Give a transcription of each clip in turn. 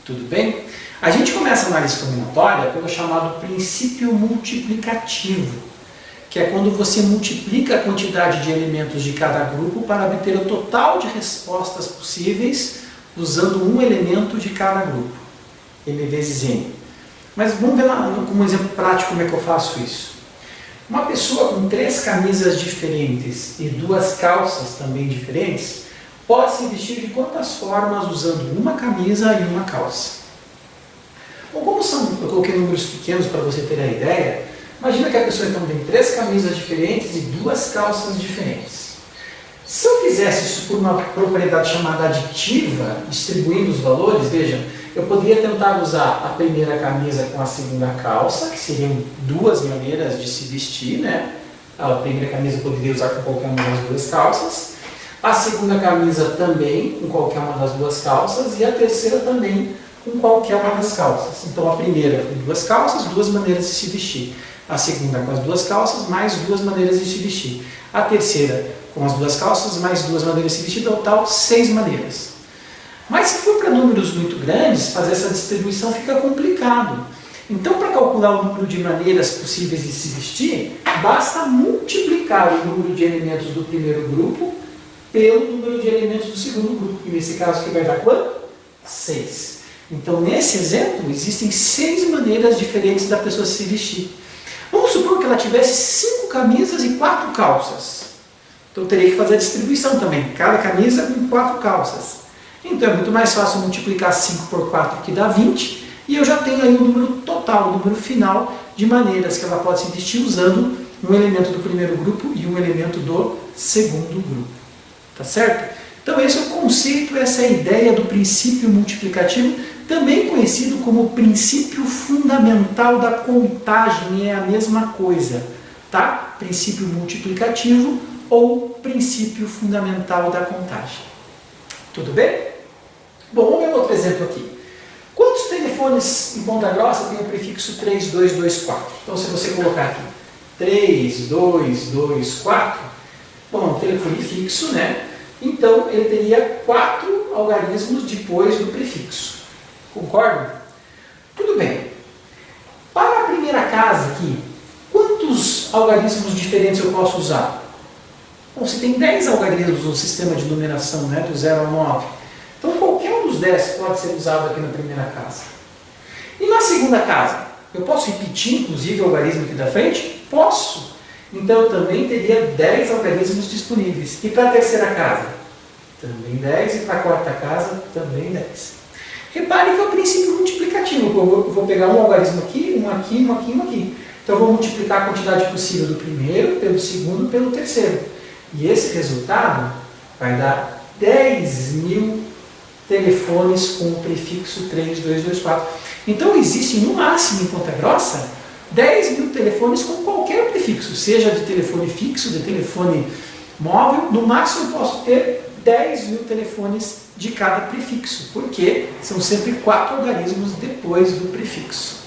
Tudo bem? A gente começa a análise combinatória pelo chamado princípio multiplicativo, que é quando você multiplica a quantidade de elementos de cada grupo para obter o total de respostas possíveis usando um elemento de cada grupo, m vezes n. Mas vamos ver como um exemplo prático como é que eu faço isso. Uma pessoa com 3 camisas diferentes e 2 calças também diferentes pode se vestir de quantas formas usando uma camisa e uma calça? Bom, eu coloquei números pequenos para você ter a ideia. Imagina que a pessoa então tem 3 camisas diferentes e 2 calças diferentes. Se eu fizesse isso por uma propriedade chamada aditiva, distribuindo os valores, vejam, eu poderia tentar usar a primeira camisa com a segunda calça, que seriam 2 maneiras de se vestir, né? A primeira camisa eu poderia usar com qualquer uma das 2 calças, a segunda camisa também com qualquer uma das 2 calças e a terceira também com qualquer uma das calças. Então a primeira com 2 calças, 2 maneiras de se vestir. A segunda com as 2 calças, mais 2 maneiras de se vestir. A terceira com as 2 calças, mais 2 maneiras de se vestir, total 6 maneiras. Mas se for para números muito grandes, fazer essa distribuição fica complicado. Então, para calcular o número de maneiras possíveis de se vestir, basta multiplicar o número de elementos do primeiro grupo pelo número de elementos do segundo grupo. E nesse caso aqui vai dar quanto? 6. Então, nesse exemplo, existem 6 maneiras diferentes da pessoa se vestir. Vamos supor que ela tivesse 5 camisas e 4 calças. Então, eu teria que fazer a distribuição também. Cada camisa com 4 calças. Então, é muito mais fácil multiplicar 5 por 4, que dá 20. E eu já tenho aí o número total, o número final de maneiras que ela pode se vestir usando um elemento do primeiro grupo e um elemento do segundo grupo. Tá certo? Então, esse é o conceito, essa é a ideia do princípio multiplicativo, também conhecido como princípio fundamental da contagem, é a mesma coisa, tá? Princípio multiplicativo ou princípio fundamental da contagem. Tudo bem? Bom, vamos ver outro exemplo aqui. Quantos telefones em Ponta Grossa tem o prefixo 3224? Então, se você colocar aqui 3224, bom, um telefone fixo, né? Então, ele teria 4 algarismos depois do prefixo. Concordam? Tudo bem. Para a primeira casa aqui, quantos algarismos diferentes eu posso usar? Bom, você tem 10 algarismos no sistema de numeração, né, do 0 ao 9. Então, qualquer um dos 10 pode ser usado aqui na primeira casa. E na segunda casa? Eu posso repetir, inclusive, o algarismo aqui da frente? Posso. Então, eu também teria 10 algarismos disponíveis. E para a terceira casa? Também 10. E para a quarta casa? Também 10. Repare que é o princípio multiplicativo. Eu vou pegar um algarismo aqui, um aqui, um aqui, um aqui. Então, eu vou multiplicar a quantidade possível do primeiro, pelo segundo, pelo terceiro. E esse resultado vai dar 10.000 telefones com o prefixo 3224. Então, existem no máximo em Ponta Grossa 10.000 telefones com qualquer prefixo, seja de telefone fixo, de telefone móvel. No máximo eu posso ter 10.000 telefones de cada prefixo, porque são sempre 4 algarismos depois do prefixo.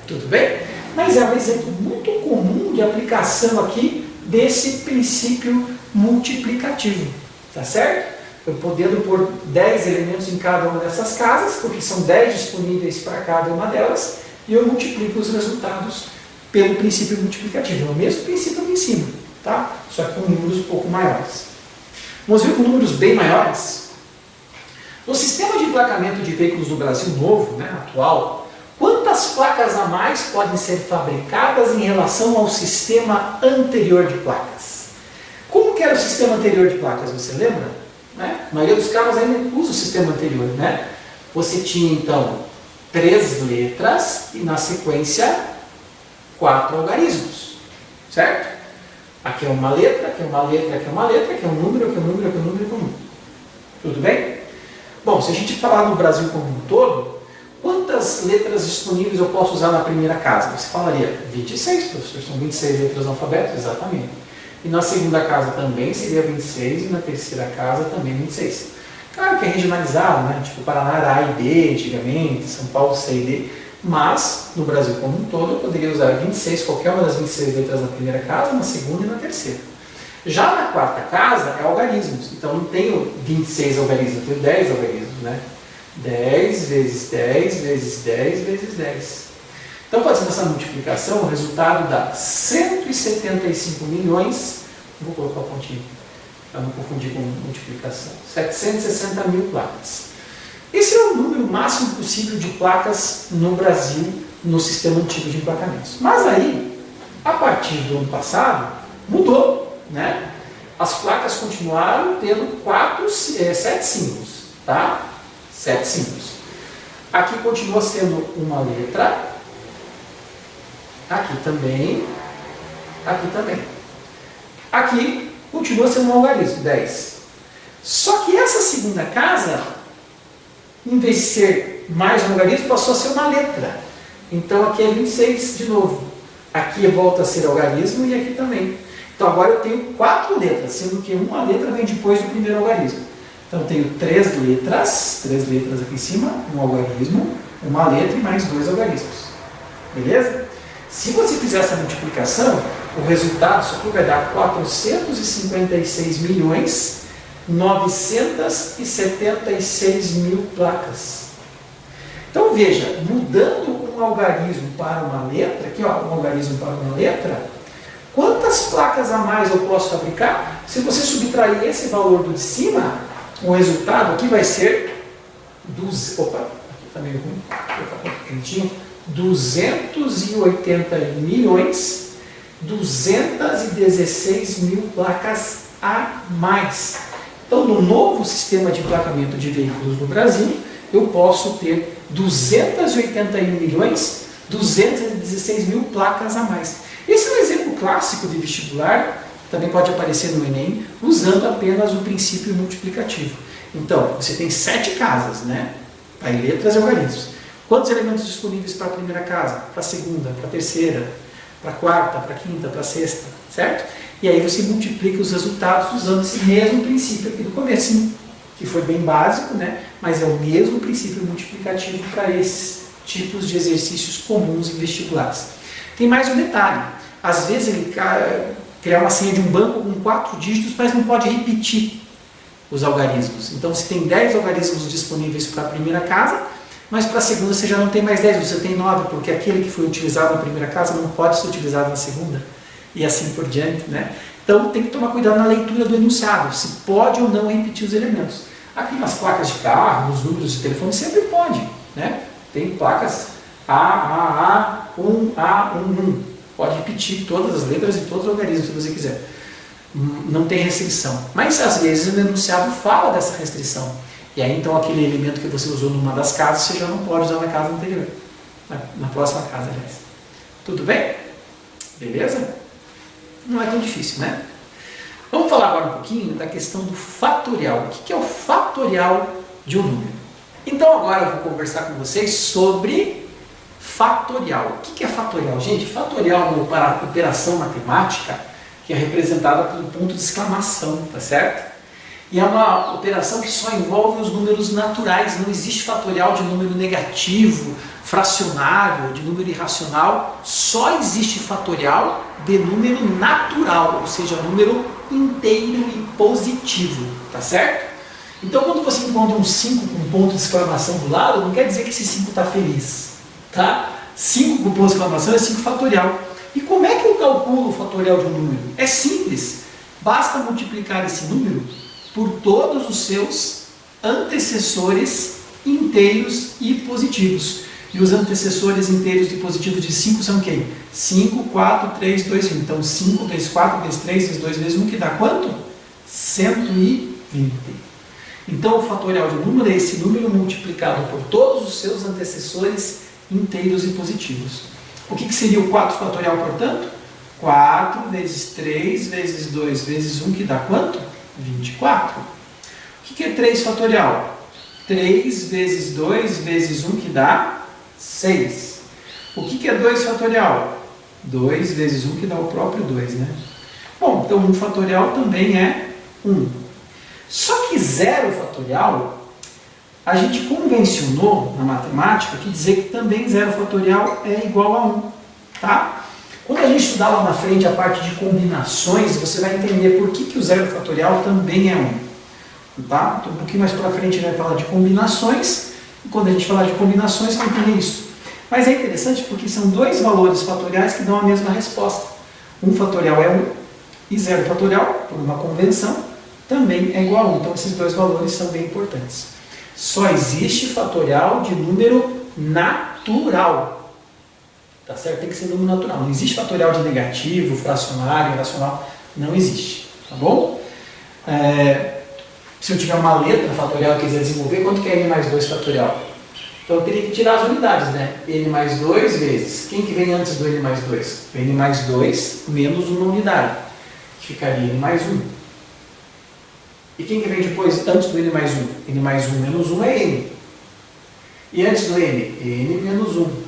Tudo bem? Mas é um exemplo muito comum de aplicação aqui desse princípio multiplicativo. Tá certo? Eu podendo pôr 10 elementos em cada uma dessas casas, porque são 10 disponíveis para cada uma delas, e eu multiplico os resultados pelo princípio multiplicativo. É o mesmo princípio aqui em cima, tá? Só que com números um pouco maiores. Vamos ver com números bem maiores. No sistema de emplacamento de veículos do Brasil novo, né, atual, quantas placas a mais podem ser fabricadas em relação ao sistema anterior de placas? Como que era o sistema anterior de placas, você lembra? Né? A maioria dos carros ainda usa o sistema anterior, né? Você tinha, então, 3 letras e, na sequência, 4 algarismos, certo? Aqui é uma letra, aqui é uma letra, aqui é uma letra, aqui é um número, aqui é um número, aqui é um número, aqui é um número. Tudo bem? Bom, se a gente falar no Brasil como um todo, quantas letras disponíveis eu posso usar na primeira casa? Você falaria 26, professor, são 26 letras no alfabeto? Exatamente. E na segunda casa também seria 26 e na terceira casa também 26. Claro que é regionalizado, né? Tipo, Paraná era A e B antigamente, São Paulo C e D, mas no Brasil como um todo eu poderia usar 26, qualquer uma das 26 letras na primeira casa, na segunda e na terceira. Já na quarta casa é algarismos, então não tenho 26 algarismos, eu tenho 10 algarismos, né? 10 vezes 10 vezes 10 vezes 10. Então, fazendo essa multiplicação, o resultado dá 175 milhões, vou colocar o pontinho para não confundir com multiplicação, 760 mil placas. Esse é o número máximo possível de placas no Brasil, no sistema antigo de emplacamentos. Mas aí, a partir do ano passado, mudou, né? As placas continuaram tendo 7 símbolos, tá? 7 símbolos. Aqui continua sendo uma letra, aqui também, aqui também. Aqui continua sendo um algarismo, 10. Só que essa segunda casa, em vez de ser mais um algarismo, passou a ser uma letra. Então aqui é 26 de novo. Aqui volta a ser algarismo e aqui também. Então agora eu tenho 4 letras, sendo que uma letra vem depois do primeiro algarismo. Então eu tenho 3 letras aqui em cima, um algarismo, uma letra e mais 2 algarismos. Beleza? Se você fizer essa multiplicação, o resultado, isso aqui vai dar 456 milhões 976 mil placas. Então veja, mudando um algarismo para uma letra, aqui ó, um algarismo para uma letra, quantas placas a mais eu posso fabricar? Se você subtrair esse valor do de cima, o resultado aqui vai ser 280 milhões 216 mil placas a mais. Então, no novo sistema de emplacamento de veículos no Brasil, eu posso ter 281 milhões 216 mil placas a mais. Esse é um exemplo clássico de vestibular, também pode aparecer no Enem, usando apenas o princípio multiplicativo. Então, você tem 7 casas, né? Aí, letras e algarismos. Quantos elementos disponíveis para a primeira casa, para a segunda, para a terceira, para a quarta, para a quinta, para a sexta, certo? E aí você multiplica os resultados usando esse mesmo princípio aqui do começo, que foi bem básico, né? Mas é o mesmo princípio multiplicativo para esses tipos de exercícios comuns em vestibulares. Tem mais um detalhe. Às vezes ele criar uma senha de um banco com 4 dígitos, mas não pode repetir os algarismos. Então você tem 10 algarismos disponíveis para a primeira casa, mas para a segunda você já não tem mais 10, você tem 9, porque aquele que foi utilizado na primeira casa não pode ser utilizado na segunda, e assim por diante, né? Então tem que tomar cuidado na leitura do enunciado, se pode ou não repetir os elementos. Aqui nas placas de carro, nos números de telefone, sempre pode, né? Tem placas A, 1, 1. Pode repetir todas as letras e todos os algarismos se você quiser. Não tem restrição. Mas às vezes o enunciado fala dessa restrição. E aí então aquele elemento que você usou numa das casas, você já não pode usar na casa anterior. Na próxima casa, aliás. Tudo bem? Beleza? Não é tão difícil, né? Vamos falar agora um pouquinho da questão do fatorial. O que é o fatorial de um número? Então agora eu vou conversar com vocês sobre fatorial. O que é fatorial? Gente, fatorial é uma operação matemática que é representada pelo ponto de exclamação, tá certo? E é uma operação que só envolve os números naturais, não existe fatorial de número negativo, fracionário, de número irracional, só existe fatorial de número natural, ou seja, número inteiro e positivo, tá certo? Então quando você encontra um 5 com ponto de exclamação do lado, não quer dizer que esse 5 está feliz, tá? 5 com ponto de exclamação é 5 fatorial. E como é que eu calculo o fatorial de um número? É simples, basta multiplicar esse número por todos os seus antecessores inteiros e positivos. E os antecessores inteiros e positivos de 5 são quem? 5, 4, 3, 2, 1. Então 5 vezes 4 vezes 3 vezes 2 vezes 1, que dá quanto? 120. Então o fatorial de um número é esse número multiplicado por todos os seus antecessores inteiros e positivos. O que seria o 4 fatorial, portanto? 4 vezes 3 vezes 2 vezes 1, que dá quanto? 24. O que é 3 fatorial? 3 vezes 2 vezes 1, que dá 6. O que é 2 fatorial? 2 vezes 1, que dá o próprio 2, né? Bom, então 1 fatorial também é 1. Só que 0 fatorial, a gente convencionou na matemática que dizer que também 0 fatorial é igual a 1, tá? Quando a gente estudar lá na frente a parte de combinações, você vai entender por que o 0 fatorial também é 1. Tá? Então, um pouquinho mais para frente a gente vai falar de combinações E quando a gente falar de combinações, vai entender isso. Mas é interessante porque são dois valores fatoriais que dão a mesma resposta. Um fatorial é 1 e 0 fatorial, por uma convenção, também é igual a 1. Então esses dois valores são bem importantes. Só existe fatorial de número natural. Tá certo? Tem que ser número natural. Não existe fatorial de negativo, fracionário, irracional. Não existe. Tá bom? Se eu tiver uma letra fatorial e quiser desenvolver, quanto que é n mais 2 fatorial? Então eu teria que tirar as unidades, né? n mais 2 vezes. Quem que vem antes do n mais 2? n mais 2 menos uma unidade. Que ficaria n mais 1. E quem que vem depois, antes do n mais 1? n mais 1 menos 1 é n. E antes do n? n menos 1.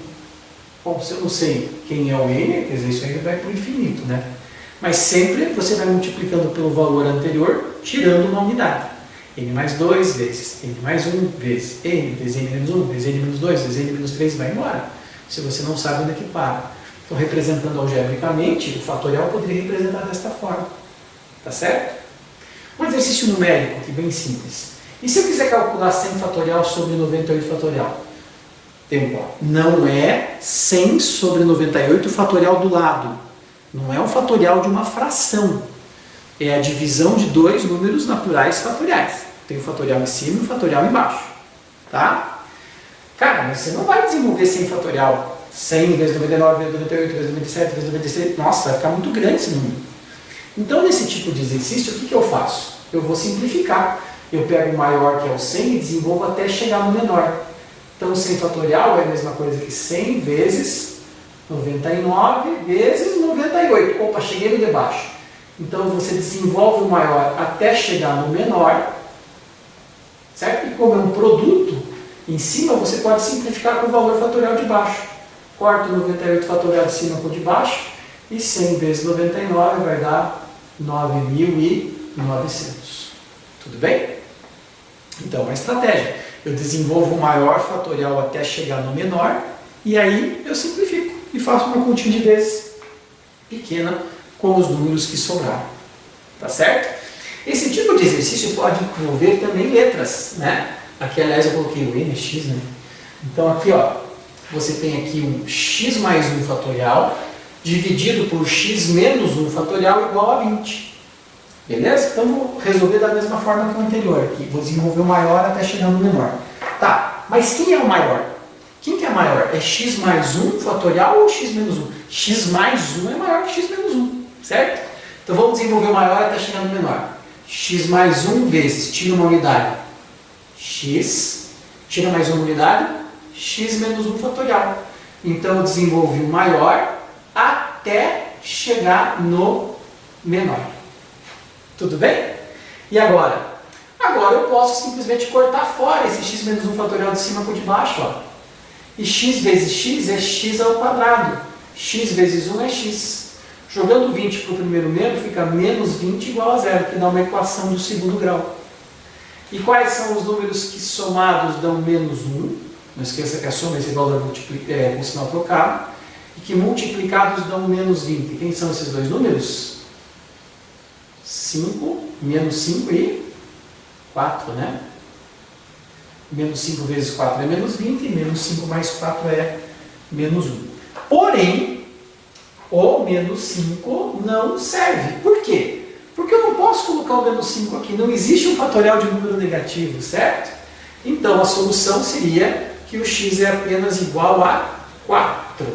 Bom, se eu não sei quem é o n, quer dizer, isso aí vai para o infinito, né? Mas sempre você vai multiplicando pelo valor anterior, tirando uma unidade. n mais 2 vezes n mais 1 vezes n menos 1 vezes n menos 2 vezes n menos 3 vai embora. Se você não sabe onde é que para. Então, representando algebricamente, o fatorial poderia representar desta forma. Tá certo? Um exercício numérico aqui bem simples. E se eu quiser calcular 100 fatorial sobre 98 fatorial? Tempo. Não é 100 sobre 98 fatorial do lado. Não é o fatorial de uma fração. É a divisão de dois números naturais fatoriais. Tem o fatorial em cima e o fatorial embaixo. Tá? Cara, mas você não vai desenvolver 100 fatorial. 100 vezes 99 vezes 98 vezes 97 vezes 96. Nossa, vai ficar muito grande esse número. Então, nesse tipo de exercício, o que eu faço? Eu vou simplificar. Eu pego o maior, que é o 100, e desenvolvo até chegar no menor. Então, 100 fatorial é a mesma coisa que 100 vezes 99 vezes 98. Opa, cheguei no de baixo. Então, você desenvolve o maior até chegar no menor. Certo? E como é um produto, em cima você pode simplificar com o valor fatorial de baixo. Corta o 98 fatorial de cima com o de baixo. E 100 vezes 99 vai dar 9.900. Tudo bem? Então, uma estratégia. Eu desenvolvo o maior fatorial até chegar no menor. E aí eu simplifico e faço uma continha de vezes pequena com os números que sobraram. Tá certo? Esse tipo de exercício pode envolver também letras, né? Aqui, aliás, eu coloquei o n, x, né? Então, aqui, ó, você tem aqui um x mais 1 fatorial dividido por x menos 1 fatorial igual a 20. Beleza? Então, vou resolver da mesma forma que o anterior aqui. Vou desenvolver o maior até chegar no menor. Tá, mas quem é o maior? Quem que é maior? É x mais 1 fatorial ou x menos 1? X mais 1 é maior que x menos 1, certo? Então, vamos desenvolver o maior até chegar no menor. X mais 1 vezes, tira uma unidade, x, tira mais uma unidade, x menos 1 fatorial. Então, eu desenvolvi o maior até chegar no menor. Tudo bem? E agora? Agora eu posso simplesmente cortar fora esse x menos 1 fatorial de cima com o de baixo. Ó. E x vezes x é x ao quadrado. X vezes 1 é x. Jogando 20 para o primeiro membro, fica menos 20 igual a zero, que dá uma equação do segundo grau. E quais são os números que somados dão menos 1? Não esqueça que a soma é esse valor com sinal trocado. E que multiplicados dão menos 20. Quem são esses dois números? 5, menos 5 e 4, né? Menos 5 vezes 4 é menos 20, e menos 5 mais 4 é menos 1. Porém, o menos 5 não serve. Por quê? Porque eu não posso colocar o menos 5 aqui. Não existe um fatorial de número negativo, certo? Então, a solução seria que o x é apenas igual a 4.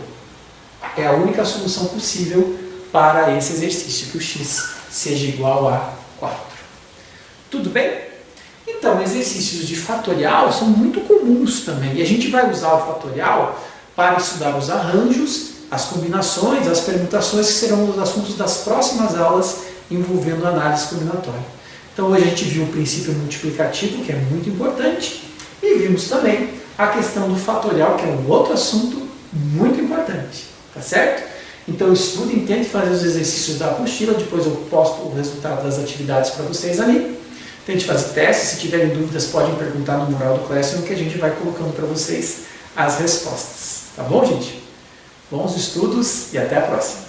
É a única solução possível para esse exercício, que o x seja igual a 4. Tudo bem? Então, exercícios de fatorial são muito comuns também. E a gente vai usar o fatorial para estudar os arranjos, as combinações, as permutações, que serão os assuntos das próximas aulas envolvendo análise combinatória. Então, hoje a gente viu o princípio multiplicativo, que é muito importante, e vimos também a questão do fatorial, que é um outro assunto muito importante. Tá certo? Então, estude e tente fazer os exercícios da apostila, depois eu posto o resultado das atividades para vocês ali. Tente fazer testes, se tiverem dúvidas podem perguntar no mural do Classroom, que a gente vai colocando para vocês as respostas. Tá bom, gente? Bons estudos e até a próxima!